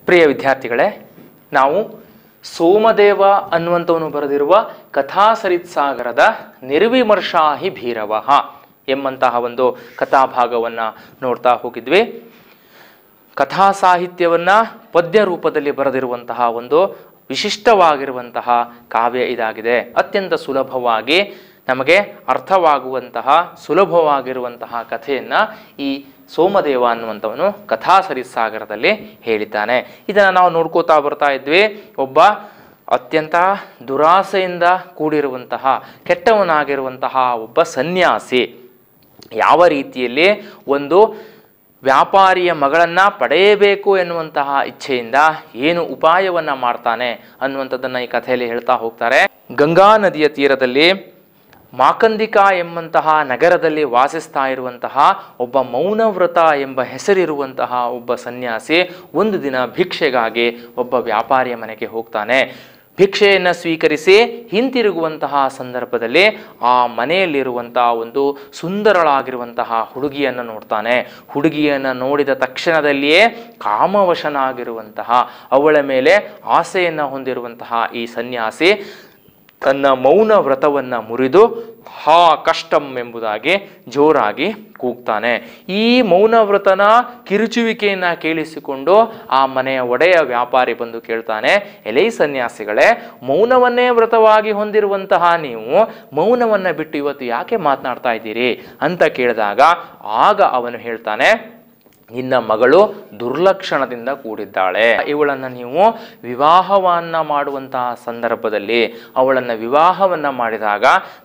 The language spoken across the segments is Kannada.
ಪ್ರಿಯ ವಿದ್ಯಾರ್ಥಿಗಳೇ, ನಾವು ಸೋಮದೇವ ಅನ್ನುವಂಥವನು ಬರೆದಿರುವ ಕಥಾಸರಿತ್ಸಾಗರದ ನಿರ್ವಿಮರ್ಶಾಹಿ ಭೀರವಃ ಎಂಬಂತಹ ಒಂದು ಕಥಾಭಾಗವನ್ನು ನೋಡ್ತಾ ಹೋಗಿದ್ವಿ. ಕಥಾ ಸಾಹಿತ್ಯವನ್ನು ಪದ್ಯ ರೂಪದಲ್ಲಿ ಬರೆದಿರುವಂತಹ ಒಂದು ವಿಶಿಷ್ಟವಾಗಿರುವಂತಹ ಕಾವ್ಯ ಇದಾಗಿದೆ. ಅತ್ಯಂತ ಸುಲಭವಾಗಿ ನಮಗೆ ಅರ್ಥವಾಗುವಂತಹ ಸುಲಭವಾಗಿರುವಂತಹ ಕಥೆಯನ್ನು ಈ ಸೋಮದೇವ ಅನ್ನುವಂಥವನು ಕಥಾಸರಿತ್ಸಾಗರದಲ್ಲಿ ಹೇಳಿದ್ದಾನೆ. ಇದನ್ನು ನಾವು ನೋಡ್ಕೋತಾ ಬರ್ತಾ ಇದ್ವಿ. ಒಬ್ಬ ಅತ್ಯಂತ ದುರಾಸೆಯಿಂದ ಕೂಡಿರುವಂತಹ ಕೆಟ್ಟವನಾಗಿರುವಂತಹ ಒಬ್ಬ ಸನ್ಯಾಸಿ ಯಾವ ರೀತಿಯಲ್ಲಿ ಒಂದು ವ್ಯಾಪಾರಿಯ ಮಗಳನ್ನು ಪಡೆಯಬೇಕು ಎನ್ನುವಂತಹ ಇಚ್ಛೆಯಿಂದ ಏನು ಉಪಾಯವನ್ನು ಮಾಡ್ತಾನೆ ಅನ್ನುವಂಥದ್ದನ್ನು ಈ ಕಥೆಯಲ್ಲಿ ಹೇಳ್ತಾ ಹೋಗ್ತಾರೆ. ಗಂಗಾ ನದಿಯ ತೀರದಲ್ಲಿ ಮಾಕಂದಿಕಾ ಎಂಬಂತಹ ನಗರದಲ್ಲಿ ವಾಸಿಸ್ತಾ ಇರುವಂತಹ ಒಬ್ಬ ಮೌನವ್ರತ ಎಂಬ ಹೆಸರಿರುವಂತಹ ಒಬ್ಬ ಸನ್ಯಾಸಿ ಒಂದು ದಿನ ಭಿಕ್ಷೆಗಾಗಿ ಒಬ್ಬ ವ್ಯಾಪಾರಿಯ ಮನೆಗೆ ಹೋಗ್ತಾನೆ. ಭಿಕ್ಷೆಯನ್ನು ಸ್ವೀಕರಿಸಿ ಹಿಂತಿರುಗುವಂತಹ ಸಂದರ್ಭದಲ್ಲಿ ಆ ಮನೆಯಲ್ಲಿರುವಂತಹ ಒಂದು ಸುಂದರಳಾಗಿರುವಂತಹ ಹುಡುಗಿಯನ್ನು ನೋಡ್ತಾನೆ. ಹುಡುಗಿಯನ್ನು ನೋಡಿದ ತಕ್ಷಣದಲ್ಲಿಯೇ ಕಾಮವಶನಾಗಿರುವಂತಹ, ಅವಳ ಮೇಲೆ ಆಸೆಯನ್ನು ಹೊಂದಿರುವಂತಹ ಈ ಸನ್ಯಾಸಿ ತನ್ನ ಮೌನ ವ್ರತವನ್ನು ಮುರಿದು ಹಾ ಕಷ್ಟಂ ಎಂಬುದಾಗಿ ಜೋರಾಗಿ ಕೂಗ್ತಾನೆ. ಈ ಮೌನ ವ್ರತನ ಕಿರುಚುವಿಕೆಯನ್ನು ಕೇಳಿಸಿಕೊಂಡು ಆ ಮನೆಯ ಒಡೆಯ ವ್ಯಾಪಾರಿ ಬಂದು ಕೇಳ್ತಾನೆ, ಎಲೈ ಸನ್ಯಾಸಿಗಳೇ, ಮೌನವನ್ನೇ ವ್ರತವಾಗಿ ಹೊಂದಿರುವಂತಹ ನೀವು ಮೌನವನ್ನು ಬಿಟ್ಟು ಇವತ್ತು ಯಾಕೆ ಮಾತನಾಡ್ತಾ ಇದ್ದೀರಿ ಅಂತ ಕೇಳಿದಾಗ ಆಗ ಅವನು ಹೇಳ್ತಾನೆ, ನಿನ್ನ ಮಗಳು ದುರ್ಲಕ್ಷಣದಿಂದ ಕೂಡಿದ್ದಾಳೆ. ಇವಳನ್ನು ನೀವು ವಿವಾಹವನ್ನ ಮಾಡುವಂತಹ ಸಂದರ್ಭದಲ್ಲಿ ಅವಳನ್ನು ವಿವಾಹವನ್ನ ಮಾಡಿದಾಗ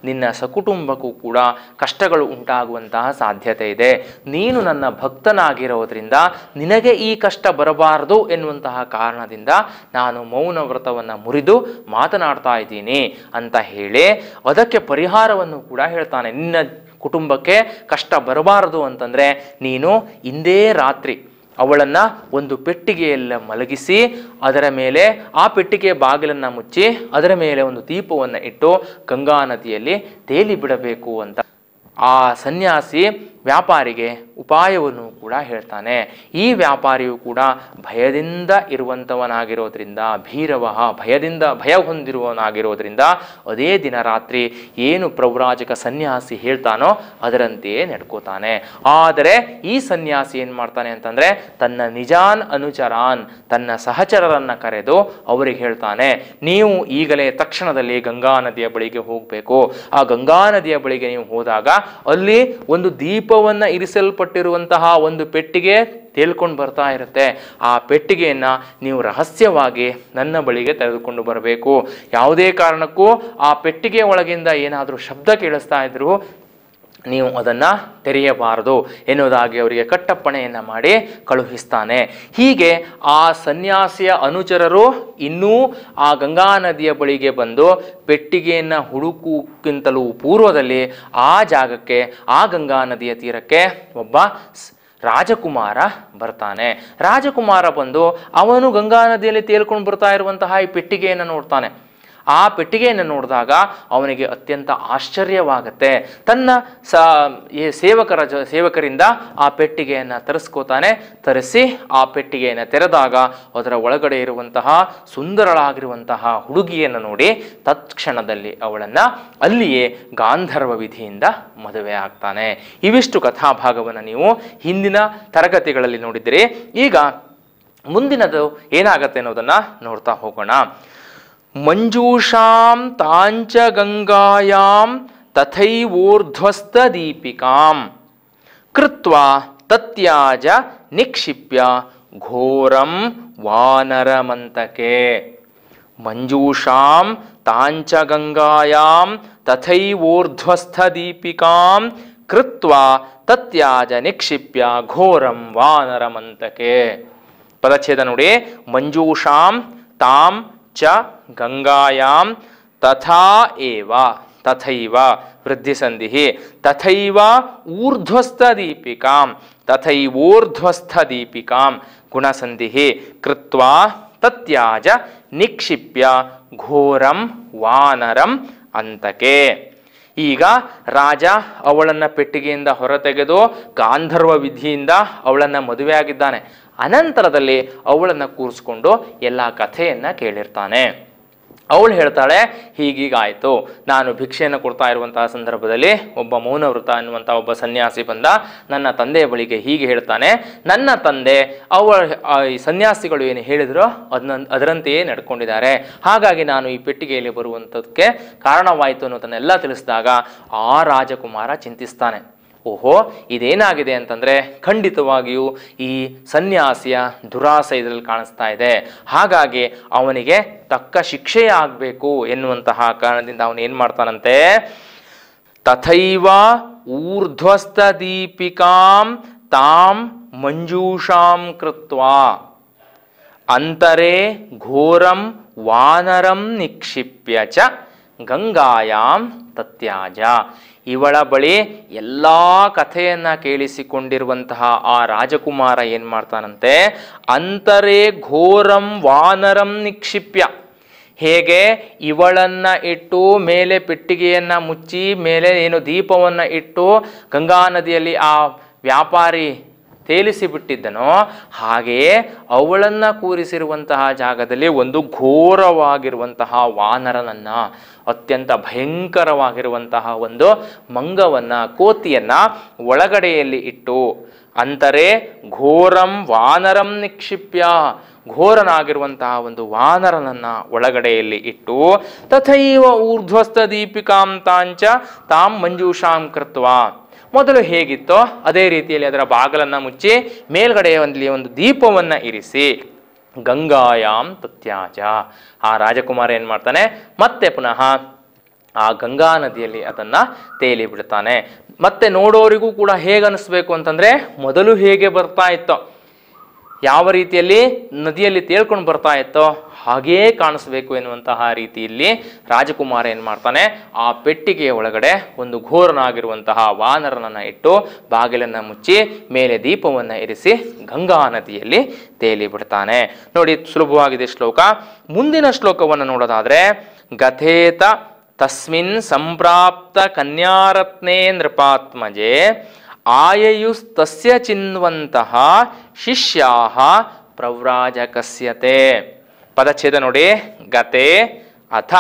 ನಿನ್ನ ಸಕುಟುಂಬಕ್ಕೂ ಕೂಡ ಕಷ್ಟಗಳು ಉಂಟಾಗುವಂತಹ ಸಾಧ್ಯತೆ ಇದೆ. ನೀನು ನನ್ನ ಭಕ್ತನಾಗಿರೋದ್ರಿಂದ ನಿನಗೆ ಈ ಕಷ್ಟ ಬರಬಾರದು ಎನ್ನುವಂತಹ ಕಾರಣದಿಂದ ನಾನು ಮೌನ ವ್ರತವನ್ನು ಮುರಿದು ಮಾತನಾಡ್ತಾ ಇದ್ದೀನಿ ಅಂತ ಹೇಳಿ ಅದಕ್ಕೆ ಪರಿಹಾರವನ್ನು ಕೂಡ ಹೇಳ್ತಾನೆ. ನಿನ್ನ ಕುಟುಂಬಕ್ಕೆ ಕಷ್ಟ ಬರಬಾರದು ಅಂತಂದರೆ ನೀನು ಇಂದೇ ರಾತ್ರಿ ಅವಳನ್ನು ಒಂದು ಪೆಟ್ಟಿಗೆಯಲ್ಲ ಮಲಗಿಸಿ ಅದರ ಮೇಲೆ ಆ ಪೆಟ್ಟಿಗೆ ಬಾಗಿಲನ್ನು ಮುಚ್ಚಿ ಅದರ ಮೇಲೆ ಒಂದು ದೀಪವನ್ನು ಇಟ್ಟು ಗಂಗಾ ನದಿಯಲ್ಲಿ ತೇಲಿ ಬಿಡಬೇಕು ಅಂತ ಆ ಸನ್ಯಾಸಿ ವ್ಯಾಪಾರಿಗೆ ಉಪಾಯವನ್ನು ಕೂಡ ಹೇಳ್ತಾನೆ. ಈ ವ್ಯಾಪಾರಿಯು ಕೂಡ ಭಯದಿಂದ ಇರುವಂಥವನಾಗಿರೋದ್ರಿಂದ ಭಯ ಹೊಂದಿರುವವನಾಗಿರೋದ್ರಿಂದ ಅದೇ ದಿನ ರಾತ್ರಿ ಏನು ಪ್ರವ್ರಾಜಕ ಸನ್ಯಾಸಿ ಹೇಳ್ತಾನೋ ಅದರಂತೆಯೇ ನಡ್ಕೋತಾನೆ. ಆದರೆ ಈ ಸನ್ಯಾಸಿ ಏನು ಮಾಡ್ತಾನೆ ಅಂತಂದರೆ ತನ್ನ ನಿಜಾನ್ ಅನುಚರಾನ್, ತನ್ನ ಸಹಚರರನ್ನು ಕರೆದು ಅವರಿಗೆ ಹೇಳ್ತಾನೆ, ನೀವು ಈಗಲೇ ತಕ್ಷಣದಲ್ಲಿ ಗಂಗಾ ನದಿಯ ಬಳಿಗೆ ಹೋಗಬೇಕು. ಆ ಗಂಗಾ ನದಿಯ ಬಳಿಗೆ ನೀವು ಹೋದಾಗ ಅಲ್ಲಿ ಒಂದು ದೀಪವನ್ನು ಇರಿಸಲ್ಪಟ್ಟಿರುವಂತಹ ಒಂದು ಪೆಟ್ಟಿಗೆ ತೇಲ್ಕೊಂಡು ಬರ್ತಾ ಇರುತ್ತೆ. ಆ ಪೆಟ್ಟಿಗೆಯನ್ನು ನೀವು ರಹಸ್ಯವಾಗಿ ನನ್ನ ಬಳಿಗೆ ತೆಗೆದುಕೊಂಡು ಬರಬೇಕು. ಯಾವುದೇ ಕಾರಣಕ್ಕೂ ಆ ಪೆಟ್ಟಿಗೆ ಒಳಗಿಂದ ಏನಾದರೂ ಶಬ್ದ ಕೇಳಿಸ್ತಾ ಇದ್ರು ನೀವು ಅದನ್ನು ತೆರೆಯಬಾರದು ಎನ್ನುವುದಾಗಿ ಅವರಿಗೆ ಕಟ್ಟಪ್ಪಣೆಯನ್ನು ಮಾಡಿ ಕಳುಹಿಸ್ತಾನೆ. ಹೀಗೆ ಆ ಸನ್ಯಾಸಿಯ ಅನುಚರರು ಇನ್ನೂ ಆ ಗಂಗಾ ನದಿಯ ಬಳಿಗೆ ಬಂದು ಪೆಟ್ಟಿಗೆಯನ್ನು ಹುಡುಕುಕ್ಕಿಂತಲೂ ಪೂರ್ವದಲ್ಲಿ ಆ ಜಾಗಕ್ಕೆ, ಆ ಗಂಗಾ ನದಿಯ ತೀರಕ್ಕೆ ಒಬ್ಬ ರಾಜಕುಮಾರ ಬರ್ತಾನೆ. ರಾಜಕುಮಾರ ಬಂದು ಅವನು ಗಂಗಾ ನದಿಯಲ್ಲಿ ತೇಲ್ಕೊಂಡು ಬರ್ತಾ ಇರುವಂತಹ ಈ ಪೆಟ್ಟಿಗೆಯನ್ನು ನೋಡ್ತಾನೆ. ಆ ಪೆಟ್ಟಿಗೆಯನ್ನು ನೋಡಿದಾಗ ಅವನಿಗೆ ಅತ್ಯಂತ ಆಶ್ಚರ್ಯವಾಗುತ್ತೆ. ತನ್ನ ಸೇವಕರಿಂದ ಆ ಪೆಟ್ಟಿಗೆಯನ್ನು ತರಿಸ್ಕೋತಾನೆ. ತರಿಸಿ ಆ ಪೆಟ್ಟಿಗೆಯನ್ನು ತೆರೆದಾಗ ಅದರ ಒಳಗಡೆ ಇರುವಂತಹ ಸುಂದರಳಾಗಿರುವಂತಹ ಹುಡುಗಿಯನ್ನು ನೋಡಿ ತತ್ಕ್ಷಣದಲ್ಲಿ ಅವಳನ್ನು ಅಲ್ಲಿಯೇ ಗಾಂಧರ್ವ ವಿಧಿಯಿಂದ ಮದುವೆ ಆಗ್ತಾನೆ. ಇವಿಷ್ಟು ಕಥಾಭಾಗವನ್ನು ನೀವು ಹಿಂದಿನ ತರಗತಿಗಳಲ್ಲಿ ನೋಡಿದ್ದೀರಿ. ಈಗ ಮುಂದಿನದು ಏನಾಗತ್ತೆ ಅನ್ನೋದನ್ನು ನೋಡ್ತಾ ಹೋಗೋಣ. ಮಂಜೂಷಾಂ ತಾಂಚ ಗಂಗಾಯಾಂ ತಥೈವೋರ್ಧ್ವಸ್ಥ ದೀಪಿಕಾಂ ಕೃತ್ವಾ ತತ್ಯಾಜ ನಿಕ್ಷಿಪ್ಯ ಘೋರಂ ವಾನರಮಂತಕೆ. ಮಂಜೂಷಾಂ ತಾಂಚ ಗಂಗಾಯಾಂ ತಥೈವೋರ್ಧ್ವಸ್ಥ ದೀಪಿಕಾಂ ಕೃತ್ವಾ ತತ್ಯಾಜ ನಿಕ್ಷಿಪ್ಯ ಘೋರಂ ವಾನರಮಂತಕೆ. ಪದಚ್ಛೇದ ನೋಡಿ. ಮಂಜೂಷಾಂ ತಾಂ ಚ ಗಂಗಾಯಾಂ ತಥಾ ಏವ, ತಥೈವ ವೃದ್ಧಿ ಸಂಧಿ, ತಥೈವ ಊರ್ಧ್ವಸ್ಥ ದೀಪಿಕಾಂ, ತಥೈವೋರ್ಧ್ವಸ್ಥ ದೀಪಿಕಾಂ ಗುಣಸಂಧಿ ಕೃತ್ವಾ ತತ್ಯಾಜ ನಿಕ್ಷಿಪ್ಯ ಘೋರಂ ವಾನರಂ ಅಂತಕೆ. ಈಗ ರಾಜ ಅವಳನ್ನು ಪೆಟ್ಟಿಗೆಯಿಂದ ಹೊರತೆಗೆದು ಗಾಂಧರ್ವ ವಿಧಿಯಿಂದ ಅವಳನ್ನು ಮದುವೆ ಆಗಿದ್ದಾನೆ. ಅನಂತರದಲ್ಲಿ ಅವಳನ್ನು ಕೂರಿಸ್ಕೊಂಡು ಎಲ್ಲ ಕಥೆಯನ್ನು ಕೇಳಿರ್ತಾನೆ. ಅವಳು ಹೇಳ್ತಾಳೆ, ಹೀಗೀಗಾಯಿತು, ನಾನು ಭಿಕ್ಷೆಯನ್ನು ಕೊಡ್ತಾ ಇರುವಂತಹ ಸಂದರ್ಭದಲ್ಲಿ ಒಬ್ಬ ಮೌನವ್ರತ ಅನ್ನುವಂಥ ಒಬ್ಬ ಸನ್ಯಾಸಿ ಬಂದ ನನ್ನ ತಂದೆಯ ಬಳಿಗೆ ಹೀಗೆ ಹೇಳ್ತಾನೆ. ನನ್ನ ತಂದೆ ಈ ಸನ್ಯಾಸಿಗಳು ಏನು ಹೇಳಿದ್ರೋ ಅದರಂತೆಯೇ ನಡ್ಕೊಂಡಿದ್ದಾರೆ. ಹಾಗಾಗಿ ನಾನು ಈ ಪೆಟ್ಟಿಗೆಯಲ್ಲಿ ಬರುವಂಥದ್ದಕ್ಕೆ ಕಾರಣವಾಯಿತು ಅನ್ನೋದನ್ನೆಲ್ಲ ತಿಳಿಸಿದಾಗ ಆ ರಾಜಕುಮಾರ ಚಿಂತಿಸ್ತಾನೆ. ಓಹೋ, ಇದೇನಾಗಿದೆ ಅಂತಂದರೆ ಖಂಡಿತವಾಗಿಯೂ ಈ ಸನ್ಯಾಸಿಯ ದುರಾಸೆ ಇದರಲ್ಲಿ ಕಾಣಿಸ್ತಾ ಇದೆ. ಹಾಗಾಗಿ ಅವನಿಗೆ ತಕ್ಕ ಶಿಕ್ಷೆಯೇ ಆಗಬೇಕು ಎನ್ನುವಂತಹ ಕಾರಣದಿಂದ ಅವನು ಏನು ಮಾಡ್ತಾನಂತೆ, ತಥೈವ ಊರ್ಧ್ವಸ್ಥ ದೀಪಿಕಾಂ ತಾಂ ಮಂಜೂಷಾಂ ಕೃತ್ವಾ ಅಂತರೇ ಘೋರಂ ವಾನರಂ ನಿಕ್ಷಿಪ್ಯ ಚ ಗಂಗಾಯಾಂ ತತ್ಯಾಜ. ಇವಳ ಬಳಿ ಎಲ್ಲ ಕಥೆಯನ್ನು ಕೇಳಿಸಿಕೊಂಡಿರುವಂತಹ ಆ ರಾಜಕುಮಾರ ಏನು ಮಾಡ್ತಾನಂತೆ, ಅಂತರೇ ಘೋರಂ ವಾನರಂ ನಿಕ್ಷಿಪ್ಯ, ಹೇಗೆ ಇವಳನ್ನು ಇಟ್ಟು ಮೇಲೆ ಪೆಟ್ಟಿಗೆಯನ್ನು ಮುಚ್ಚಿ ಮೇಲೆ ಏನು ದೀಪವನ್ನು ಇಟ್ಟು ಗಂಗಾ ನದಿಯಲ್ಲಿ ಆ ವ್ಯಾಪಾರಿ ತೇಲಿಸಿ ಬಿಟ್ಟಿದ್ದನೋ ಹಾಗೆಯೇ ಅವಳನ್ನು ಕೂರಿಸಿರುವಂತಹ ಜಾಗದಲ್ಲಿ ಒಂದು ಘೋರವಾಗಿರುವಂತಹ ವಾನರನನ್ನು, ಅತ್ಯಂತ ಭಯಂಕರವಾಗಿರುವಂತಹ ಒಂದು ಮಂಗವನ್ನು, ಕೋತಿಯನ್ನು ಒಳಗಡೆಯಲ್ಲಿ ಇಟ್ಟು ಅಂತರೇ ಘೋರಂ ವಾನರಂ ನಿಕ್ಷಿಪ್ಯ, ಘೋರನಾಗಿರುವಂತಹ ಒಂದು ವಾನರನನ್ನು ಒಳಗಡೆಯಲ್ಲಿ ಇಟ್ಟು ತಥೈವ ಊರ್ಧ್ವಸ್ಥ ದೀಪಿಕಾಂ ತಾಂಚ ತಾಂ ಮಂಜೂಷಾಂ ಕೃತ್ವಾ, ಮೊದಲು ಹೇಗಿತ್ತೋ ಅದೇ ರೀತಿಯಲ್ಲಿ ಅದರ ಬಾಗಲನ್ನು ಮುಚ್ಚಿ ಮೇಲ್ಗಡೆ ಒಂದು ದೀಪವನ್ನು ಇರಿಸಿ ಗಂಗಾಯಾಮ್ ತತ್ಯಾಜ. ಆ ರಾಜಕುಮಾರ ಏನು ಮಾಡ್ತಾನೆ, ಮತ್ತೆ ಪುನಃ ಆ ಗಂಗಾ ನದಿಯಲ್ಲಿ ಅದನ್ನು ತೇಲಿ ಬಿಡ್ತಾನೆ. ಮತ್ತೆ ನೋಡೋರಿಗೂ ಕೂಡ ಹೇಗನ್ನಿಸ್ಬೇಕು ಅಂತಂದರೆ, ಮೊದಲು ಹೇಗೆ ಬರ್ತಾ ಇತ್ತೋ, ಯಾವ ರೀತಿಯಲ್ಲಿ ನದಿಯಲ್ಲಿ ತೇಳ್ಕೊಂಡು ಬರ್ತಾ ಇತ್ತೋ ಹಾಗೇ ಕಾಣಿಸ್ಬೇಕು ಎನ್ನುವಂತಹ ರೀತಿಯಲ್ಲಿ ರಾಜಕುಮಾರ ಏನು ಮಾಡ್ತಾನೆ, ಆ ಪೆಟ್ಟಿಗೆಯ ಒಳಗಡೆ ಒಂದು ಘೋರನಾಗಿರುವಂತಹ ವಾನರನನ್ನು ಇಟ್ಟು ಬಾಗಿಲನ್ನು ಮುಚ್ಚಿ ಮೇಲೆ ದೀಪವನ್ನು ಇರಿಸಿ ಗಂಗಾ ನದಿಯಲ್ಲಿ ತೇಲಿ ಬಿಡ್ತಾನೆ. ನೋಡಿ, ಸುಲಭವಾಗಿದೆ ಶ್ಲೋಕ. ಮುಂದಿನ ಶ್ಲೋಕವನ್ನು ನೋಡೋದಾದ್ರೆ, ಗಥೇತ ತಸ್ಮಿನ್ ಸಂಪ್ರಾಪ್ತ ಕನ್ಯಾರತ್ನೇ ನೃಪಾತ್ಮಜೆ ಆಯಯುಸ್ತಸ್ಯ ಚಿನ್ವಂತಹ ಶಿಷ್ಯಾಹ ಪ್ರವ್ರಾಜಕಸ್ಯತೆ. ಪದಚ್ಛೇದ ನೋಡಿ, ಗತೆ ಅಥ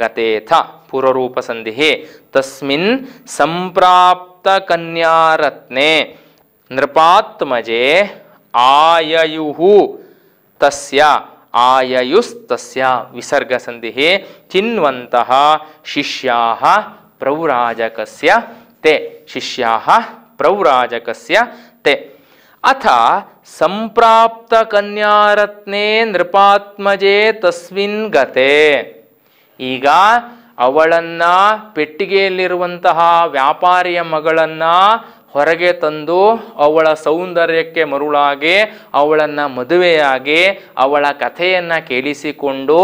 ಗತೇಥ ಪೂರ್ವರೂಪ ಸಂಧಿ. ತಸ್ಮಿನ್ ಸಂಪ್ರಾಪ್ತ ಕನ್ಯಾರತ್ನೆ ನೃಪಾತ್ಮಜೆ ಆಯಯುಹು ತಸ್ಯ ಆಯಯುಸ್ತಸ್ಯ ವಿಸರ್ಗ ಸಂಧಿ ಚಿನ್ವಂತಹ ಶಿಷ್ಯಾಹ ಪ್ರವ್ರಾಜಕಸ್ಯ te ಶಿಷ್ಯಾಹ ಪ್ರವ್ರಾಜಕಸ್ಯ te ಅಥ ಸಂಪ್ರಾಪ್ತ ಕನ್ಯಾರತ್ನೇ ನೃಪಾತ್ಮಜೆ ತಸ್ಮಿನ್ ಗತೆ. ಈಗ ಅವಳನ್ನ ಪೆಟ್ಟಿಗೆಯಲ್ಲಿರುವಂತಹ ವ್ಯಾಪಾರಿಯ ಮಗಳನ್ನ ಹೊರಗೆ ತಂದು ಅವಳ ಸೌಂದರ್ಯಕ್ಕೆ ಮರುಳಾಗಿ ಅವಳನ್ನ ಮದುವೆಯಾಗಿ ಅವಳ ಕಥೆಯನ್ನ ಕೇಳಿಸಿಕೊಂಡು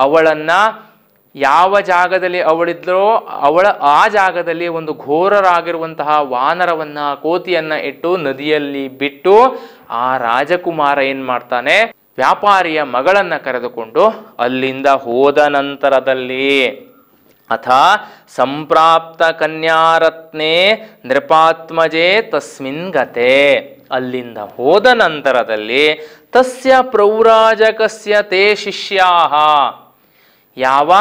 ಅವಳನ್ನ ಯಾವ ಜಾಗದಲ್ಲಿ ಅವಳಿದ್ರೋ ಆ ಜಾಗದಲ್ಲಿ ಒಂದು ಘೋರರಾಗಿರುವಂತಹ ವಾನರವನ್ನ ಕೋತಿಯನ್ನ ಇಟ್ಟು ನದಿಯಲ್ಲಿ ಬಿಟ್ಟು ಆ ರಾಜಕುಮಾರ ಏನ್ ಮಾಡ್ತಾನೆ, ವ್ಯಾಪಾರಿಯ ಮಗಳನ್ನ ಕರೆದುಕೊಂಡು ಅಲ್ಲಿಂದ ಹೋದ ನಂತರದಲ್ಲಿ ಅಥ ಸಂಪ್ರಾಪ್ತ ಕನ್ಯಾರತ್ನೇ ನೃಪಾತ್ಮಜೆ ತಸ್ಮಿನ್ ಗತೆ, ಅಲ್ಲಿಂದ ಹೋದ ನಂತರದಲ್ಲಿ ತಸ್ಯ ಪ್ರವ್ರಾಜಕಸ್ಯ ತೇ ಶಿಷ್ಯಾಹ, ಯಾವ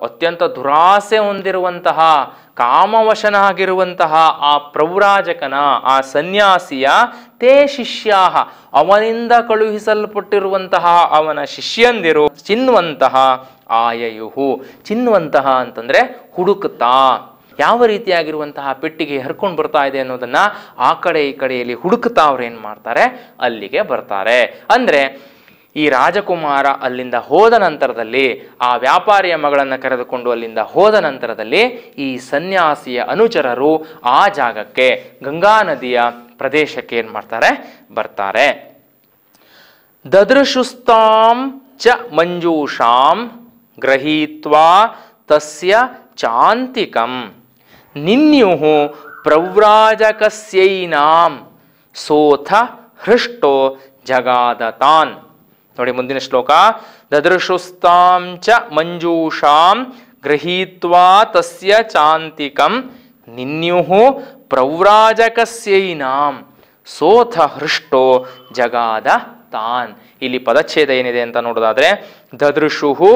ಅತ್ಯಂತ ದುರಾಸೆ ಹೊಂದಿರುವಂತಹ ಕಾಮವಶನಾಗಿರುವಂತಹ ಆ ಪ್ರವ್ರಾಜಕನ ಆ ಸನ್ಯಾಸಿಯ ತೇ ಶಿಷ್ಯಾಹ ಅವನಿಂದ ಕಳುಹಿಸಲ್ಪಟ್ಟಿರುವಂತಹ ಅವನ ಶಿಷ್ಯಂದಿರು ಚಿನ್ವಂತಹ ಆಯಯುಹು. ಚಿನ್ವಂತಹ ಅಂತಂದ್ರೆ ಹುಡುಕುತ್ತಾ, ಯಾವ ರೀತಿಯಾಗಿರುವಂತಹ ಪೆಟ್ಟಿಗೆ ಹರ್ಕೊಂಡು ಬರ್ತಾ ಇದೆ ಅನ್ನೋದನ್ನ ಆ ಕಡೆ ಈ ಕಡೆಯಲ್ಲಿ ಹುಡುಕುತ್ತಾ ಅವ್ರು ಏನ್ ಮಾಡ್ತಾರೆ, ಅಲ್ಲಿಗೆ ಬರ್ತಾರೆ. ಅಂದ್ರೆ ಈ ರಾಜಕುಮಾರ ಅಲ್ಲಿಂದ ಹೋದ ನಂತರದಲ್ಲಿ ಆ ವ್ಯಾಪಾರಿಯ ಮಗಳನ್ನ ಕರೆದುಕೊಂಡು ಅಲ್ಲಿಂದ ಹೋದ ನಂತರದಲ್ಲಿ ಈ ಸನ್ಯಾಸಿಯ ಅನುಚರರು ಆ ಜಾಗಕ್ಕೆ ಗಂಗಾ ನದಿಯ ಪ್ರದೇಶಕ್ಕೆ ಏನ್ ಮಾಡ್ತಾರೆ, ಬರ್ತಾರೆ. ದದೃಶುಸ್ತಾಂ ಚ ಮಂಜೂಷಾಂ ಗೃಹೀತ್ವಾ ತಸ್ಯ ಚಾಂತಿಕಂ ನಿನ್ಯುಃ ಪ್ರವ್ರಾಜಕಸ್ಯೈನಾಂ ಸೋಥ ಹೃಷ್ಟೋ ಜಗಾದತಾನ್. ನೋಡಿ ಮುಂದಿನ ಶ್ಲೋಕ. ದದೃಶುಸ್ತಾಂ ಚ ಮಂಜೂಷಾಂ ಗೃಹೀತ್ವಾ ತಸ್ಯ ಚಾಂತಿಕಂ ನಿನ್ಯುಃ ಪ್ರವ್ರಾಜಕಸ್ಯೈನಾಂ ಸೋಥ ಹೃಷ್ಟೋ ಜಗಾದ ತಾನ್. ಇಲ್ಲಿ ಪದಚ್ಛೇದ ಏನಿದೆ ಅಂತ ನೋಡೋದಾದ್ರೆ ದದೃಶುಹು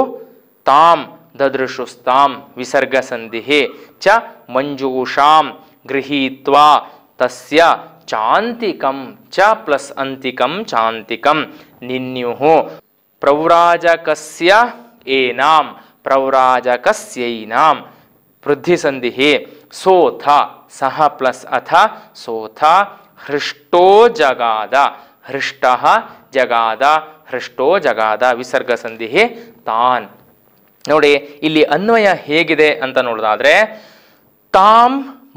ತಾಂ ದದೃಶುಸ್ತಾಂ ವಿಸರ್ಗ ಸಂಧಿ ಚ ಮಂಜೂಷಾಂ ಗೃಹೀತ್ವಾ ತಸ್ಯ ಚಾಂತಿಕಂ ಚ ಪ್ಲಸ್ ಅಂತಿಕಂ ಚಾಂತಿಕಂ ನಿನ್ಯುಹು ಪ್ರವ್ರಾಜಕಸ್ಯ ಏನಾಂ ಪ್ರವ್ರಾಜಕಸ್ಯೈನಾಂ ವೃದ್ಧಿ ಸಂಧಿ ಸೋಥ ಸಹ ಪ್ಲಸ್ ಅಥ ಸೋಥ ಹೃಷ್ಟೋ ಜಗಾದ ಹೃಷ್ಟಃ ಜಗಾದ ಹೃಷ್ಟೋ ಜಗಾದ ವಿಸರ್ಗ ಸಂಧಿ ತಾನ್. ನೋಡಿ ಇಲ್ಲಿ ಅನ್ವಯ ಹೇಗಿದೆ ಅಂತ ನೋಡೋದಾದ್ರೆ ತಾಂ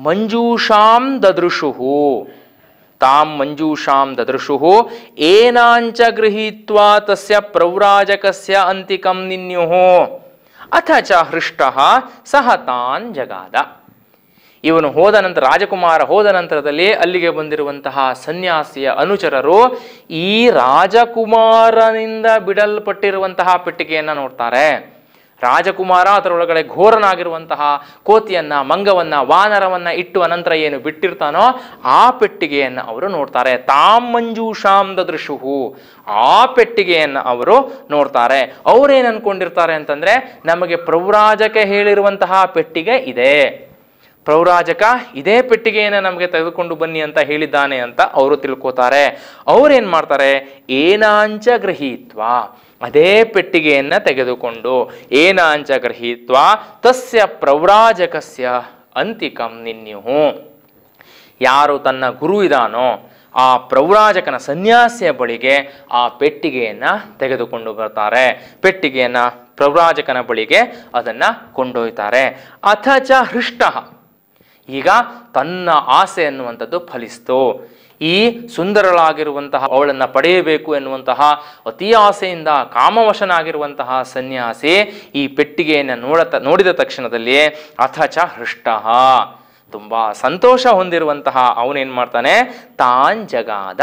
ಮಂಜೂಷಾಂ ದದೃಶುಹು ತಾಂ ಮಂಜೂಷಾಂ ದದೃಶುಹು ಏನಾಂಚ ಗೃಹೀತ್ವಾ ತಸ್ಯ ಪ್ರವ್ರಾಜಕಸ್ಯ ಅಂತಿಕಂ ನಿನ್ಯುಹು ಅಥ ಚ ಹೃಷ್ಟಃ ಸಹ ತಾನ್ ಜಗಾದ. ಇವನು ಹೋದ ನಂತರ ರಾಜಕುಮಾರ ಹೋದ ನಂತರದಲ್ಲಿ ಅಲ್ಲಿಗೆ ಬಂದಿರುವಂತಹ ಸನ್ಯಾಸಿಯ ಅನುಚರರು ಈ ರಾಜಕುಮಾರನಿಂದ ಬಿಡಲ್ಪಟ್ಟಿರುವಂತಹ ಪೆಟ್ಟಿಗೆಯನ್ನ ನೋಡ್ತಾರೆ. ರಾಜಕುಮಾರ ಅದರೊಳಗಡೆ ಘೋರನಾಗಿರುವಂತಹ ಕೋತಿಯನ್ನ ಮಂಗವನ್ನ ವಾನರವನ್ನ ಇಟ್ಟು ಅನಂತರ ಏನು ಬಿಟ್ಟಿರ್ತಾನೋ ಆ ಪೆಟ್ಟಿಗೆಯನ್ನು ಅವರು ನೋಡ್ತಾರೆ. ತಾಂ ಮಂಜೂಷಾಂ ದದೃಶುಹು ಆ ಪೆಟ್ಟಿಗೆಯನ್ನು ಅವರು ನೋಡ್ತಾರೆ. ಅವ್ರೇನ್ ಅನ್ಕೊಂಡಿರ್ತಾರೆ ಅಂತಂದ್ರೆ ನಮಗೆ ಪ್ರವ್ರಾಜಕ ಹೇಳಿರುವಂತಹ ಪೆಟ್ಟಿಗೆ ಇದೆ, ಪ್ರವ್ರಾಜಕ ಇದೇ ಪೆಟ್ಟಿಗೆಯನ್ನು ನಮಗೆ ತೆಗೆದುಕೊಂಡು ಬನ್ನಿ ಅಂತ ಹೇಳಿದ್ದಾನೆ ಅಂತ ಅವರು ತಿಳ್ಕೋತಾರೆ. ಅವ್ರೇನ್ ಮಾಡ್ತಾರೆ ಏನಾಂಚ ಗೃಹೀತ್ವ ಅದೇ ಪೆಟ್ಟಿಗೆಯನ್ನ ತೆಗೆದುಕೊಂಡು ಏನಾಂಚ ಗೃಹೀತ್ವ ತಸ್ಯ ಪ್ರವ್ರಾಜಕಸ್ಯ ಅಂತಿಕಂ ನಿನ್ಯುಹು ಯಾರು ತನ್ನ ಗುರು ಇದಾನೋ ಆ ಪ್ರವ್ರಾಜಕನ ಸನ್ಯಾಸಿಯ ಬಳಿಗೆ ಆ ಪೆಟ್ಟಿಗೆಯನ್ನ ತೆಗೆದುಕೊಂಡು ಬರ್ತಾರೆ. ಪೆಟ್ಟಿಗೆಯನ್ನ ಪ್ರವ್ರಾಜಕನ ಬಳಿಗೆ ಅದನ್ನ ಕೊಂಡೊಯ್ತಾರೆ. ಅಥ ಚ ಹೃಷ್ಟಃ ಈಗ ತನ್ನ ಆಸೆ ಎನ್ನುವಂಥದ್ದು ಫಲಿಸ್ತು. ಈ ಸುಂದರಳಾಗಿರುವಂತಹ ಅವಳನ್ನು ಪಡೆಯಬೇಕು ಎನ್ನುವಂತಹ ಅತಿ ಆಸೆಯಿಂದ ಕಾಮವಶನಾಗಿರುವಂತಹ ಸನ್ಯಾಸಿ ಈ ಪೆಟ್ಟಿಗೆಯನ್ನು ನೋಡಿದ ತಕ್ಷಣದಲ್ಲಿ ಅಥ ಚ ಹೃಷ್ಟಃ ತುಂಬಾ ಸಂತೋಷ ಹೊಂದಿರುವಂತಹ ಅವನೇನ್ ಮಾಡ್ತಾನೆ ತಾನ್ ಜಗಾದ.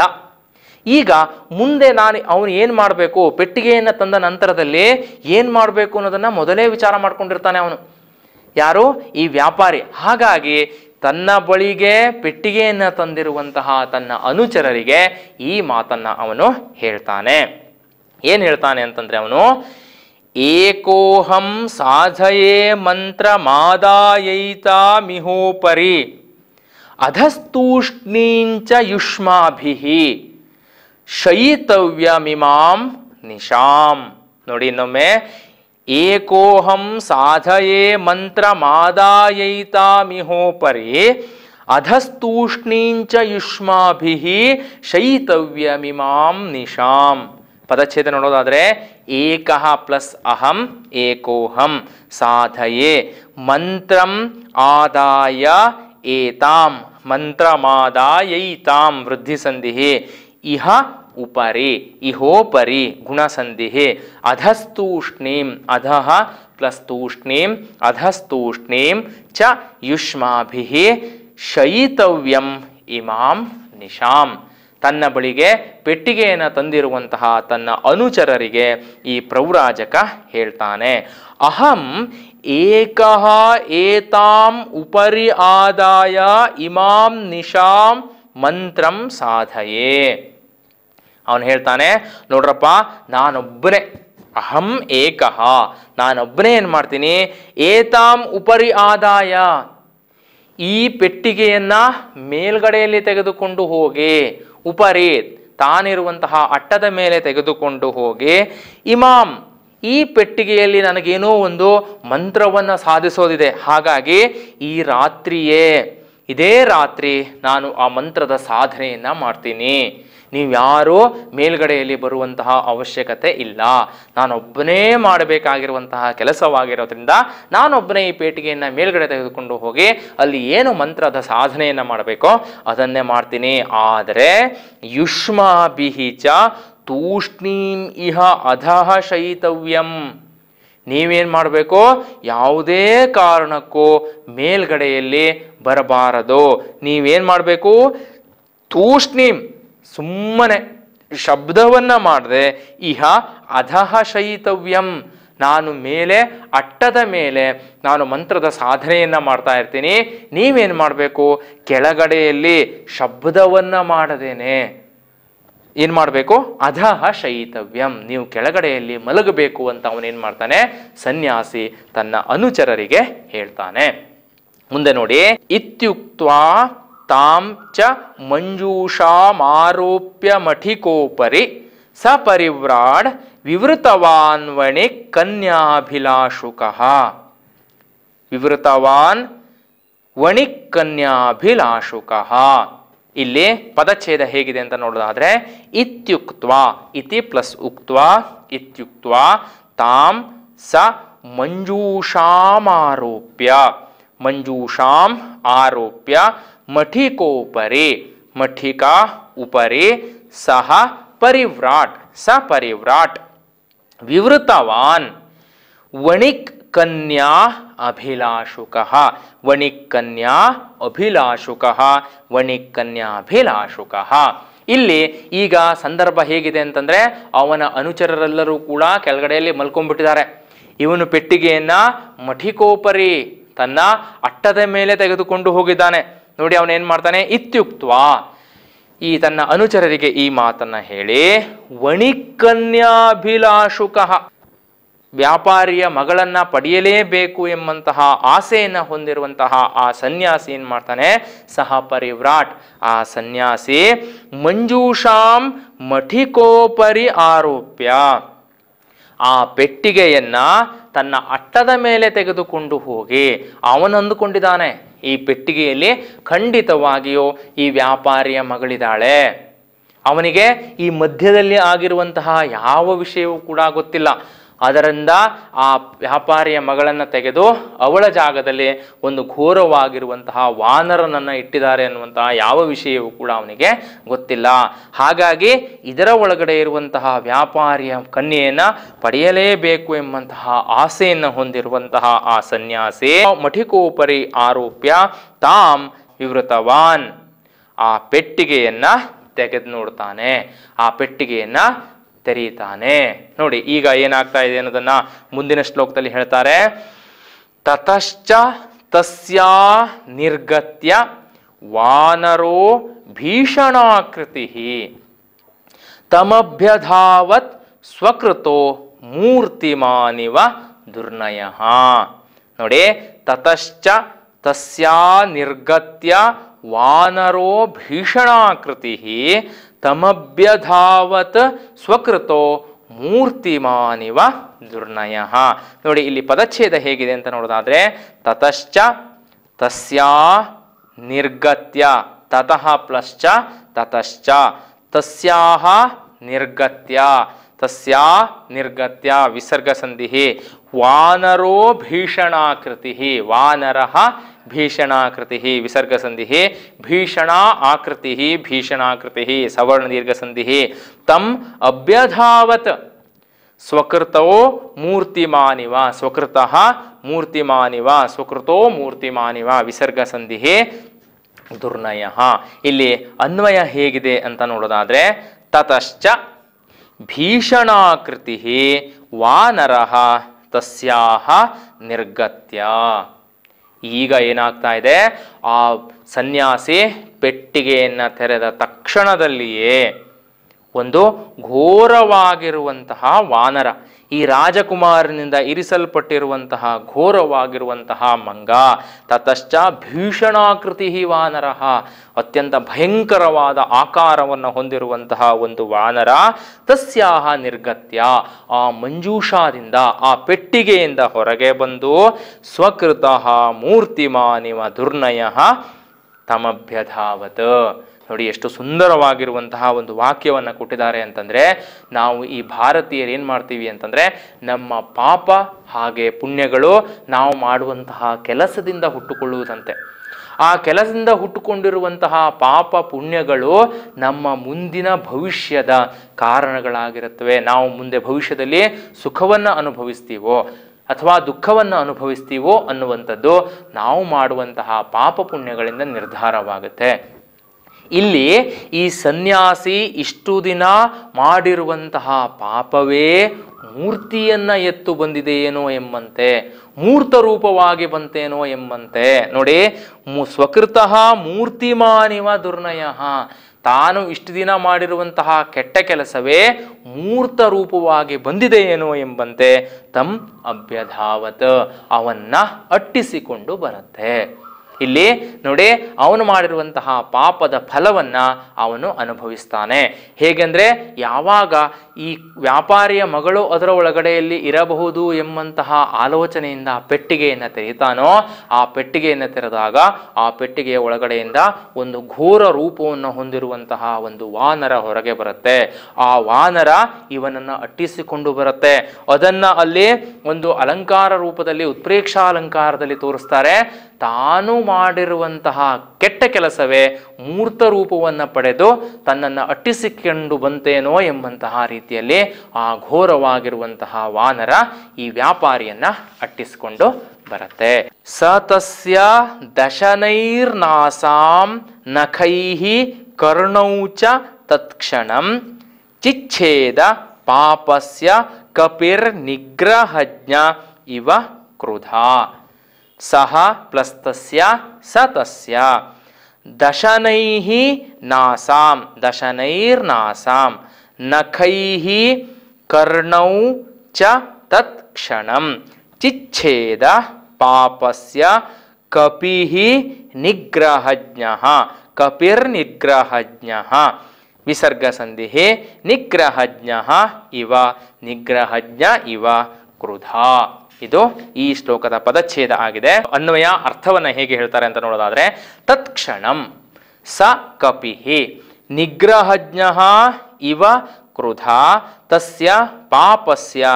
ಈಗ ಮುಂದೆ ಅವನು ಏನ್ ಮಾಡಬೇಕು ಪೆಟ್ಟಿಗೆಯನ್ನು ತಂದ ನಂತರದಲ್ಲಿ ಏನ್ ಮಾಡಬೇಕು ಅನ್ನೋದನ್ನ ಮೊದಲೇ ವಿಚಾರ ಮಾಡ್ಕೊಂಡಿರ್ತಾನೆ ಅವನು. ಯಾರು ಈ ವ್ಯಾಪಾರಿ. ಹಾಗಾಗಿ ತನ್ನ ಬಳಿಗೆ ಪೆಟ್ಟಿಗೆಯನ್ನು ತಂದಿರುವಂತಹ ತನ್ನ ಅನುಚರರಿಗೆ ಈ ಮಾತನ್ನ ಅವನು ಹೇಳ್ತಾನೆ. ಏನ್ ಹೇಳ್ತಾನೆ ಅಂತಂದ್ರೆ ಅವನು ಏಕೋಹಂ ಸಾಧಯೇ ಮಂತ್ರ ಮಾದಾಯೈತಾ ಮಿಹೋಪರಿ ಅಧಸ್ತೂಷ್ಣೀಂಚ ಯುಷ್ಮಾಭಿಃ ಶಯಿತವ್ಯಮಿಮಾಂ ನಿಶಾಂ. ನೋಡಿ ಇನ್ನೊಮ್ಮೆ ಏಕೋಹಂ ಸಾಧಯೇ ಮಂತ್ರ ಮಾದಾಯೈತಾ ಮಿಹೋಪರಿ ಅಧಸ್ತೂಷ್ಣೀಂಚ ಯುಷ್ಮಾಭಿಃ ಶಯಿತವ್ಯಮಿಮಾಂ ನಿಶಾಂ. ಪದಚ್ಛೇದ ನೋಡೋದಾದ್ರೆ ಏಕಃ ಪ್ಲಸ್ ಅಹಂ ಏಕೋಹಂ ಸಾಧಯೇ ಮಂತ್ರಂ ಆದಾಯ ಏತಾಂ ಮಂತ್ರಮಾದಾಯೈತಾಂ ವೃದ್ಧಿ ಸಂಧಿ ಇಹ ಉಪರಿ ಇಹೋಪರಿ ಗುಣಸಂಧಿ ಅಧಸ್ತೂಷ್ಣೀಂ ಅಧಃ ಪ್ಲಸ್ ತೂಷ್ಣೀಂ ಅಧಸ್ತೂಷ್ಣೀಂ ಚ ಯುಷ್ಮಾಭಿಃ ಶಯಿತವ್ಯಂ ಇಮಾಂ ನಿಶಾಂ. ತನ್ನ ಬಳಿಗೆ ಪೆಟ್ಟಿಗೆಯನ್ನು ತಂದಿರುವಂತಹ ತನ್ನ ಅನುಚರರಿಗೆ ಈ ಪ್ರವ್ರಾಜಕ ಹೇಳ್ತಾನೆ ಅಹಂ ಏಕಃ ಏತಾಂ ಉಪರಿ ಆದಾಯ ಇಮಾಂ ನಿಶಾಂ ಮಂತ್ರಂ ಸಾಧಯೇ. ಅವನು ಹೇಳ್ತಾನೆ ನೋಡ್ರಪ್ಪ ನಾನೊಬ್ಬನೇ ಅಹಂ ಏಕಃ ನಾನೊಬ್ಬನೇ ಏನ್ ಮಾಡ್ತೀನಿ ಏತಾಂ ಉಪರಿ ಆದಾಯ ಈ ಪೆಟ್ಟಿಗೆಯನ್ನ ಮೇಲ್ಗಡೆಯಲ್ಲಿ ತೆಗೆದುಕೊಂಡು ಹೋಗಿ ಉಪರಿ ತಾನಿರುವಂತಹ ಅಟ್ಟದ ಮೇಲೆ ತೆಗೆದುಕೊಂಡು ಹೋಗಿ ಇಮಾಂ ಈ ಪೆಟ್ಟಿಗೆಯಲ್ಲಿ ನನಗೇನೋ ಒಂದು ಮಂತ್ರವನ್ನು ಸಾಧಿಸೋದಿದೆ. ಹಾಗಾಗಿ ಈ ರಾತ್ರಿಯೇ ಇದೇ ರಾತ್ರಿ ನಾನು ಆ ಮಂತ್ರದ ಸಾಧನೆಯನ್ನ ಮಾಡ್ತೀನಿ. ನೀವು ಯಾರೋ ಮೇಲ್ಗಡೆಯಲ್ಲಿ ಬರುವಂತಹ ಅವಶ್ಯಕತೆ ಇಲ್ಲ. ನಾನೊಬ್ಬನೇ ಮಾಡಬೇಕಾಗಿರುವಂತಹ ಕೆಲಸವಾಗಿರೋದ್ರಿಂದ ನಾನೊಬ್ಬನೇ ಈ ಪೆಟ್ಟಿಗೆಯನ್ನು ಮೇಲ್ಗಡೆ ತೆಗೆದುಕೊಂಡು ಹೋಗಿ ಅಲ್ಲಿ ಏನು ಮಂತ್ರದ ಸಾಧನೆಯನ್ನು ಮಾಡಬೇಕೋ ಅದನ್ನೇ ಮಾಡ್ತೀನಿ. ಆದರೆ ಯುಷ್ಮಾಭಿಃ ಚ ತೂಷ್ಣೀಂ ಇಹ ಅಧಃ ಶಯಿತವ್ಯಂ. ನೀವೇನ್ ಮಾಡಬೇಕು ಯಾವುದೇ ಕಾರಣಕ್ಕೂ ಮೇಲ್ಗಡೆಯಲ್ಲಿ ಬರಬಾರದು. ನೀವೇನ್ ಮಾಡಬೇಕು ತೂಷ್ಣೀಂ ಸುಮ್ಮನೆ ಶಬ್ದವನ್ನ ಮಾಡದೆ ಇಹ ಅಧಃ ಶಯಿತವ್ಯಂ ನಾನು ಮೇಲೆ ಅಟ್ಟದ ಮೇಲೆ ನಾನು ಮಂತ್ರದ ಸಾಧನೆಯನ್ನ ಮಾಡ್ತಾ ಇರ್ತೀನಿ. ನೀವೇನ್ ಮಾಡಬೇಕು ಕೆಳಗಡೆಯಲ್ಲಿ ಶಬ್ದವನ್ನ ಮಾಡದೇನೆ ಏನ್ ಮಾಡಬೇಕು, ಅಧಃ ಶಯಿತವ್ಯಂ, ನೀವು ಕೆಳಗಡೆಯಲ್ಲಿ ಮಲಗಬೇಕು ಅಂತ ಅವನೇನ್ ಮಾಡ್ತಾನೆ, ಸನ್ಯಾಸಿ ತನ್ನ ಅನುಚರರಿಗೆ ಹೇಳ್ತಾನೆ. ಮುಂದೆ ನೋಡಿ, ಇತ್ಯುಕ್ತ್ವಾ ತಾಂ ಚ ಮಂಜೂಷಾಮಾರೋಪ್ಯ ಮಠಿಕೋಪರಿ ಸಪರಿವ್ರಾಡ್ ವಿವೃತವಾನ್ ವಣಿ ಕನ್ಯಾಭಿಲಾಷುಕಃ. ವಿವೃತವಾನ್ ವಣಿ ಕನ್ಯಾಭಿಲಾಷುಕಃ. ಇಲ್ಲಿ ಪದಚ್ಛೇದ ಹೇಗಿದೆ ಅಂತ ನೋಡೋದಾದ್ರೆ, ಇತ್ಯುಕ್ತ್ವಾ, ಇತಿ ಪ್ಲಸ್ ಉಕ್ತ್ವಾ, ಇತ್ಯುಕ್ತ್ವಾ ತಾಂ ಸ ಮಂಜೂಷಾಮಾರೋಪ್ಯ, ಮಂಜೂಷಾಂ ಆರೋಪ್ಯ ಮಠಿಕೋಪರಿ, ಮಠಿಕಾ ಉಪರಿ ಸಹ ಪರಿವ್ರಾಟ್, ಸ ಪರಿವ್ರಾಟ್ ವಿವೃತವಾನ್ ವಣಿಕ್ ಕನ್ಯಾ ಅಭಿಲಾಷುಕಃ, ವಣಿಕ್ ಕನ್ಯಾ ಅಭಿಲಾಷುಕಃ, ವಣಿಕ್ ಕನ್ಯಾ ಅಭಿಲಾಷುಕಃ. ಇಲ್ಲಿ ಈಗ ಸಂದರ್ಭ ಹೇಗಿದೆ ಅಂತಂದ್ರೆ, ಅವನ ಅನುಚರರೆಲ್ಲರೂ ಕೂಡ ಕೆಳಗಡೆಯಲ್ಲಿ ಮಲ್ಕೊಂಡ್ಬಿಟ್ಟಿದ್ದಾರೆ. ಇವನು ಪೆಟ್ಟಿಗೆಯನ್ನ ಮಠಿಕೋಪರಿ, ತನ್ನ ಅಟ್ಟದ ಮೇಲೆ ತೆಗೆದುಕೊಂಡು ಹೋಗಿದ್ದಾನೆ. ನೋಡಿ ಅವನೇನ್ ಮಾಡ್ತಾನೆ, ಇತ್ಯುಕ್ತ್ವಾ, ಈ ತನ್ನ ಅನುಚರರಿಗೆ ಈ ಮಾತನ್ನ ಹೇಳಿ, ವಣಿಕನ್ಯಾಭಿಲಾಷುಕಃ, ವ್ಯಾಪಾರಿಯ ಮಗಳನ್ನ ಪಡೆಯಲೇಬೇಕು ಎಂಬಂತಹ ಆಸೆಯನ್ನ ಹೊಂದಿರುವಂತಹ ಆ ಸನ್ಯಾಸಿ ಏನ್ ಮಾಡ್ತಾನೆ, ಸಹ ಪರಿವ್ರಾಟ್, ಆ ಸನ್ಯಾಸಿ ಮಂಜೂಷಾಂ ಮಠಿಕೋಪರಿ ಆರೋಪ್ಯ, ಆ ಪೆಟ್ಟಿಗೆಯನ್ನ ತನ್ನ ಅಟ್ಟದ ಮೇಲೆ ತೆಗೆದುಕೊಂಡು ಹೋಗಿ, ಅವನು ಅಂದುಕೊಂಡಿದ್ದಾನೆ ಈ ಪೆಟ್ಟಿಗೆಯಲ್ಲಿ ಖಂಡಿತವಾಗಿಯೂ ಈ ವ್ಯಾಪಾರಿಯ ಮಗಳಿದ್ದಾಳೆ. ಅವನಿಗೆ ಈ ಮಧ್ಯದಲ್ಲಿ ಆಗಿರುವಂತಹ ಯಾವ ವಿಷಯವೂ ಕೂಡ ಗೊತ್ತಿಲ್ಲ. ಅದರಿಂದ ಆ ವ್ಯಾಪಾರಿಯ ಮಗಳನ್ನು ತೆಗೆದು ಅವಳ ಜಾಗದಲ್ಲಿ ಒಂದು ಘೋರವಾಗಿರುವಂತಹ ವಾನರನನ್ನ ಇಟ್ಟಿದ್ದಾರೆ ಅನ್ನುವಂತಹ ಯಾವ ವಿಷಯವೂ ಕೂಡ ಅವನಿಗೆ ಗೊತ್ತಿಲ್ಲ. ಹಾಗಾಗಿ ಇದರ ಒಳಗಡೆ ಇರುವಂತಹ ವ್ಯಾಪಾರಿಯ ಕನ್ಯೆಯನ್ನ ಪಡೆಯಲೇಬೇಕು ಎಂಬಂತಹ ಆಸೆಯನ್ನು ಹೊಂದಿರುವಂತಹ ಆ ಸನ್ಯಾಸಿ ಮಠಿಕೋಪರಿ ಆರೋಪ್ಯ ತಾಂ ವಿವೃತವಾನ್, ಆ ಪೆಟ್ಟಿಗೆಯನ್ನ ತೆಗೆದು ನೋಡ್ತಾನೆ, ಆ ಪೆಟ್ಟಿಗೆಯನ್ನ ತೆರೀತಾನೆ. ನೋಡಿ ಈಗ ಏನಾಗ್ತಾ ಇದೆ ಅನ್ನೋದನ್ನ ಮುಂದಿನ ಶ್ಲೋಕದಲ್ಲಿ ಹೇಳ್ತಾರೆ. ತತಶ್ಚ ತಸ್ಯಾ ನಿರ್ಗತ್ಯ ವಾನರೋ ಭೀಷಣಾಕೃತಿ ತಮಭ್ಯಧಾವತ್ ಸ್ವಕೃತೋ ಮೂರ್ತಿಮಾನಿವ ದುರ್ನಯಃ. ನೋಡಿ, ತತಶ್ಚ ತಸ್ಯಾ ನಿರ್ಗತ್ಯ ವಾನರೋ ಭೀಷಣಾಕೃತಿ ತಮಭ್ಯಧಾವತ್ ಸ್ವಕೃತೋ ಮೂರ್ತಿಮಾನಿವ ದುರ್ನಯಃ. ನೋಡಿ ಇಲ್ಲಿ ಪದಚ್ಛೇದ ಹೇಗಿದೆ ಅಂತ ನೋಡೋದಾದ್ರೆ, ತತಶ್ಚ ತಸ್ಯಾ ನಿರ್ಗತ್ಯ, ತತಃ ಪ್ಲಶ್ಚ ತತಶ್ಚ, ತಸ್ಯಾಹ ನಿರ್ಗತ್ಯ, ತಸ್ಯಾ ನಿರ್ಗತ್ಯ ವಿಸರ್ಗ ಸಂಧಿ, ವಾನರೋ ಭೀಷಣಾಕೃತಿ, ವಾನರಃ ಭೀಷಣಾಕೃತಿ ವಿಸರ್ಗ ಸಂಧಿ, ಭೀಷಣ ಆಕೃತಿ ಭೀಷಣಾಕೃತಿ ಸವರ್ಣ ದೀರ್ಘ ಸಂಧಿ, ತಂ ಅಭ್ಯಧಾವತ್ ಸ್ವಕೃತೋ ಮೂರ್ತಿಮಾನಿವ, ಸ್ವಕೃತಃ ಮೂರ್ತಿಮಾನಿವ, ಸ್ವಕೃತೋ ಮೂರ್ತಿಮಾನಿವ ವಿಸರ್ಗ ಸಂಧಿ ದುರ್ನಯಃ. ಇಲ್ಲಿ ಅನ್ವಯ ಹೇಗಿದೆ ಅಂತ ನೋಡೋದಾದ್ರೆ, ತತಶ್ಚ ಭೀಷಣಾಕೃತಿ ವಾನರಃ ತಸ್ಯಾಹ ನಿರ್ಗತ್ಯ. ಈಗ ಏನಾಗ್ತಾ ಇದೆ, ಆ ಸನ್ಯಾಸಿ ಪೆಟ್ಟಿಗೆಯನ್ನ ತೆರೆದ ತಕ್ಷಣದಲ್ಲಿಯೇ ಒಂದು ಘೋರವಾಗಿರುವಂತಹ ವಾನರ, ಈ ರಾಜಕುಮಾರನಿಂದ ಇರಿಸಲ್ಪಟ್ಟಿರುವಂತಹ ಘೋರವಾಗಿರುವಂತಹ ಮಂಗ, ತತಶ್ಚ ಭೀಷಣಾಕೃತಿ ವಾನರಃ, ಅತ್ಯಂತ ಭಯಂಕರವಾದ ಆಕಾರವನ್ನು ಹೊಂದಿರುವಂತಹ ಒಂದು ವಾನರ, ತಸ್ಯಾಹ ನಿರ್ಗತ್ಯ, ಆ ಮಂಜೂಷಾದಿಂದ ಆ ಪೆಟ್ಟಿಗೆಯಿಂದ ಹೊರಗೆ ಬಂದು, ಸ್ವಕೃತಃ ಮೂರ್ತಿಮಾನಿವ ದುರ್ನಯಃ ತಮಭ್ಯಧಾವತ್. ನೋಡಿ ಎಷ್ಟು ಸುಂದರವಾಗಿರುವಂತಹ ಒಂದು ವಾಕ್ಯವನ್ನು ಕೊಟ್ಟಿದ್ದಾರೆ ಅಂತಂದ್ರೆ, ನಾವು ಈ ಭಾರತೀಯರು ಏನ್ ಮಾಡ್ತೀವಿ ಅಂತಂದ್ರೆ, ನಮ್ಮ ಪಾಪ ಹಾಗೆ ಪುಣ್ಯಗಳು ನಾವು ಮಾಡುವಂತಹ ಕೆಲಸದಿಂದ ಹುಟ್ಟುಕೊಳ್ಳುವುದಂತೆ. ಆ ಕೆಲಸದಿಂದ ಹುಟ್ಟುಕೊಂಡಿರುವಂತಹ ಪಾಪ ಪುಣ್ಯಗಳು ನಮ್ಮ ಮುಂದಿನ ಭವಿಷ್ಯದ ಕಾರಣಗಳಾಗಿರುತ್ತವೆ. ನಾವು ಮುಂದೆ ಭವಿಷ್ಯದಲ್ಲಿ ಸುಖವನ್ನು ಅನುಭವಿಸ್ತೀವೋ ಅಥವಾ ದುಃಖವನ್ನು ಅನುಭವಿಸ್ತೀವೋ ಅನ್ನುವಂಥದ್ದು ನಾವು ಮಾಡುವಂತಹ ಪಾಪ ಪುಣ್ಯಗಳಿಂದ ನಿರ್ಧಾರವಾಗುತ್ತೆ. ಇಲ್ಲಿ ಈ ಸನ್ಯಾಸಿ ಇಷ್ಟು ದಿನ ಮಾಡಿರುವಂತಹ ಪಾಪವೇ ಮೂರ್ತಿಯನ್ನ ಎತ್ತು ಬಂದಿದೆಯೇನೋ ಎಂಬಂತೆ, ಮೂರ್ತ ರೂಪವಾಗಿ ಬಂತೇನೋ ಎಂಬಂತೆ. ನೋಡಿ, ಸ್ವಕೃತಃ ಮೂರ್ತಿಮಾನಿವ ದುರ್ನಯಃ, ತಾನು ಇಷ್ಟು ದಿನ ಮಾಡಿರುವಂತಹ ಕೆಟ್ಟ ಕೆಲಸವೇ ಮೂರ್ತ ರೂಪವಾಗಿ ಬಂದಿದೆಯೇನೋ ಎಂಬಂತೆ ತಮ್ ಅಭ್ಯಧಾವತ್ ಅವನ್ನ ಅಟ್ಟಿಸಿಕೊಂಡು ಬರುತ್ತೆ. ಇಲ್ಲಿ ನೋಡಿ, ಅವನು ಮಾಡಿರುವಂತಹ ಪಾಪದ ಫಲವನ್ನ ಅವನು ಅನುಭವಿಸ್ತಾನೆ. ಹೇಗೆಂದ್ರೆ, ಯಾವಾಗ ಈ ವ್ಯಾಪಾರಿಯ ಮಗಳು ಅದರ ಒಳಗಡೆಯಲ್ಲಿ ಇರಬಹುದು ಎಂಬಂತಹ ಆಲೋಚನೆಯಿಂದ ಪೆಟ್ಟಿಗೆಯನ್ನು ತೆರೀತಾನೋ, ಆ ಪೆಟ್ಟಿಗೆಯನ್ನು ತೆರೆದಾಗ ಆ ಪೆಟ್ಟಿಗೆಯ ಒಳಗಡೆಯಿಂದ ಒಂದು ಘೋರ ರೂಪವನ್ನು ಹೊಂದಿರುವಂತಹ ಒಂದು ವಾನರ ಹೊರಗೆ ಬರುತ್ತೆ. ಆ ವಾನರ ಇವನನ್ನ ಅಟ್ಟಿಸಿಕೊಂಡು ಬರುತ್ತೆ. ಅದನ್ನ ಅಲ್ಲಿ ಒಂದು ಅಲಂಕಾರ ರೂಪದಲ್ಲಿ, ಉತ್ಪ್ರೇಕ್ಷಾ ಅಲಂಕಾರದಲ್ಲಿ ತೋರಿಸ್ತಾರೆ. ತಾನು ಮಾಡಿರುವಂತಹ ಕೆಟ್ಟ ಕೆಲಸವೇ ಮೂರ್ತ ರೂಪವನ್ನು ಪಡೆದು ತನ್ನನ್ನು ಅಟ್ಟಿಸಿಕೊಂಡು ಬಂತೇನೋ ಎಂಬಂತಹ ರೀತಿಯಲ್ಲಿ ಆ ಘೋರವಾಗಿರುವಂತಹ ವಾನರ ಈ ವ್ಯಾಪಾರಿಯನ್ನ ಅಟ್ಟಿಸಿಕೊಂಡು ಬರುತ್ತೆ. ಸತಸ್ಯ ದಶನೈರ್ನಾಸಾಂ ನಖೈಹಿ ಕರ್ಣೌಚ ತತ್ಕ್ಷಣಂ ಚಿಚ್ಛೇದ ಪಾಪಸ್ಯ ಕಪಿರ್ ನಿಗ್ರಹಜ್ಞ ಇವ ಕ್ರುಧ. ಸಹ ಪ್ಲಸ್ತಸ್ಯ ಸತಸ್ಯ ದಶನೈಃ ನಾಸಾಂ ದಶನೈರ್ನಾಸಾಂ ನಖೈಃ ಕರ್ಣೌ ಚ ತತ್ಕ್ಷಣಂ ಚಿಚ್ಛೇದ ಪಾಪಸ್ಯ ಕಪಿಃ ನಿಗ್ರಹಜ್ಞಃ ಕಪಿರ್ನಿಗ್ರಹಜ್ಞಃ ವಿಸರ್ಗ ಸಂಧಿಃ ನಿಗ್ರಹಜ್ಞಃ ಇವ ನಿಗ್ರಹಜ್ಞ ಇವ ಕ್ರುಧ. ಇದು ಈ ಶ್ಲೋಕದ ಪದಚ್ಛೇದ ಆಗಿದೆ. ಅನ್ವಯ ಅರ್ಥವನ್ನ ಹೇಗೆ ಹೇಳ್ತಾರೆ ಅಂತ ನೋಡೋದಾದ್ರೆ, ತತ್ಕ್ಷಣಂ ಸ ಕಪಿಹಿ ನಿಗ್ರಹಜ್ಞಃ ಇವ ಕ್ರುಧ ತಸ್ಯ ಪಾಪಸ್ಯ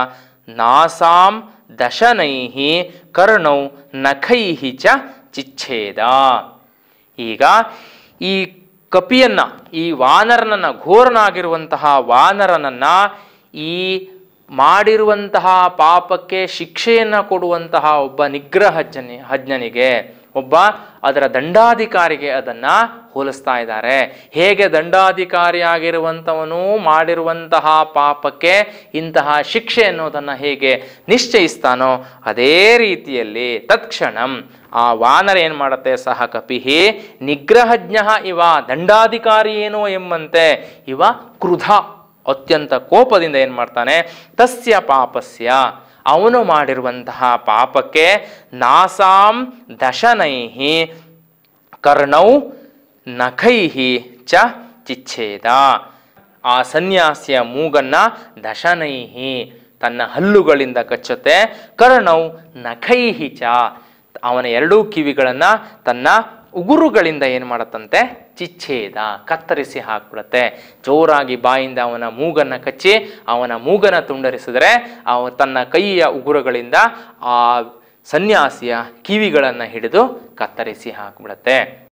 ನಾಸಾಂ ದಶನೈಃ ಕರ್ಣೌ ನಖೈಃ ಚ ಚಿಚ್ಛೇದ. ಈಗ ಈ ಕಪಿಯನ್ನ, ಈ ವಾನರನನ್ನ, ಘೋರನಾಗಿರುವಂತಹ ವಾನರನನ್ನ ಈ ಮಾಡಿರುವಂತಹ ಪಾಪಕ್ಕೆ ಶಿಕ್ಷೆಯನ್ನು ಕೊಡುವಂತಹ ಒಬ್ಬ ನಿಗ್ರಹಜ್ಞನಿಗೆ, ಒಬ್ಬ ಅದರ ದಂಡಾಧಿಕಾರಿಗೆ ಅದನ್ನ ಹೋಲಿಸ್ತಾ ಇದ್ದಾರೆ. ಹೇಗೆ ದಂಡಾಧಿಕಾರಿಯಾಗಿರುವಂಥವನು ಮಾಡಿರುವಂತಹ ಪಾಪಕ್ಕೆ ಇಂತಹ ಶಿಕ್ಷೆ ಅನ್ನೋದನ್ನು ಹೇಗೆ ನಿಶ್ಚಯಿಸ್ತಾನೋ, ಅದೇ ರೀತಿಯಲ್ಲಿ ತತ್ಕ್ಷಣಂ ಆ ವಾನರ ಏನು ಮಾಡುತ್ತೆ, ಸಹ ಕಪಿಹಿ ನಿಗ್ರಹಜ್ಞ ಇವ ದಂಡಾಧಿಕಾರಿ ಏನೋ ಎಂಬಂತೆ ಇವ ಕ್ರುಧ ಅತ್ಯಂತ ಕೋಪದಿಂದ ಏನು ಮಾಡ್ತಾನೆ, ತಸ್ಯ ಪಾಪಸ್ಯ ಅವನು ಮಾಡಿರುವಂತಹ ಪಾಪಕ್ಕೆ ನಾಸಾಂ ದಶನೈಃ ಕರ್ಣೌ ನಖೈಃ ಚ ಚಿಚ್ಛೇದ ಆ ಸನ್ಯಾಸಿಯ ಮೂಗನ್ನ ದಶನೈಃ ತನ್ನ ಹಲ್ಲುಗಳಿಂದ ಕಚ್ಚುತ್ತೆ, ಕರ್ಣೌ ನಖೈಃ ಚ ಅವನ ಎರಡೂ ಕಿವಿಗಳನ್ನ ತನ್ನ ಉಗುರುಗಳಿಂದ ಏನು ಮಾಡತ್ತಂತೆ, ಚಿಚ್ಛೇದ ಕತ್ತರಿಸಿ ಹಾಕ್ಬಿಡುತ್ತೆ. ಜೋರಾಗಿ ಬಾಯಿಂದ ಅವನ ಮೂಗನ್ನು ಕಚ್ಚಿ ಅವನ ಮೂಗನ ತುಂಡರಿಸಿದರೆ ತನ್ನ ಕೈಯ ಉಗುರುಗಳಿಂದ ಆ ಸನ್ಯಾಸಿಯ ಕಿವಿಗಳನ್ನು ಹಿಡಿದು ಕತ್ತರಿಸಿ ಹಾಕ್ಬಿಡುತ್ತೆ.